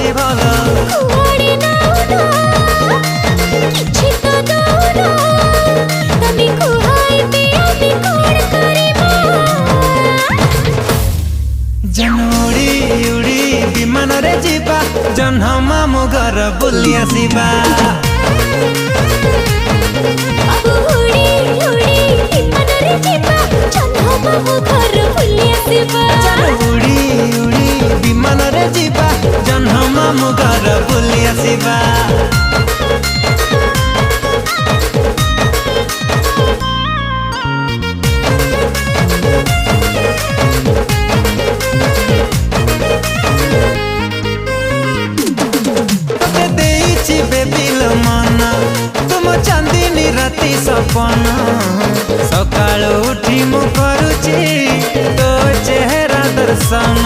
ଅଛି ଭଲ କୁଆଡ଼େ ନାଉନା କିଛି ତ ଦଉନା ତମେ କୁହାଇବେ ଆମେ କଣ କରିବା ଉଡ଼ି ଉଡ଼ି ବିମାନରେ ଯିବା ଜହ୍ନ ମାମୁଁ ଘର ବୁଲି ଆସିବା ବାବୁ ଉଡ଼ି ଉଡ଼ି ବିମାନରେ ଯିବା ଜହ୍ନ ମାମୁଁ ଘର ବୁଲି ଆସିବା ଉଡ଼ି ଉଡ଼ି ବିମାନରେ ଯିବା ଜହ୍ନ ମାମୁଁ ଘର ବୁଲି ଆସିବା चांदनी राति सपन सकाल उठी मु करुची तो चेहरा दर्शन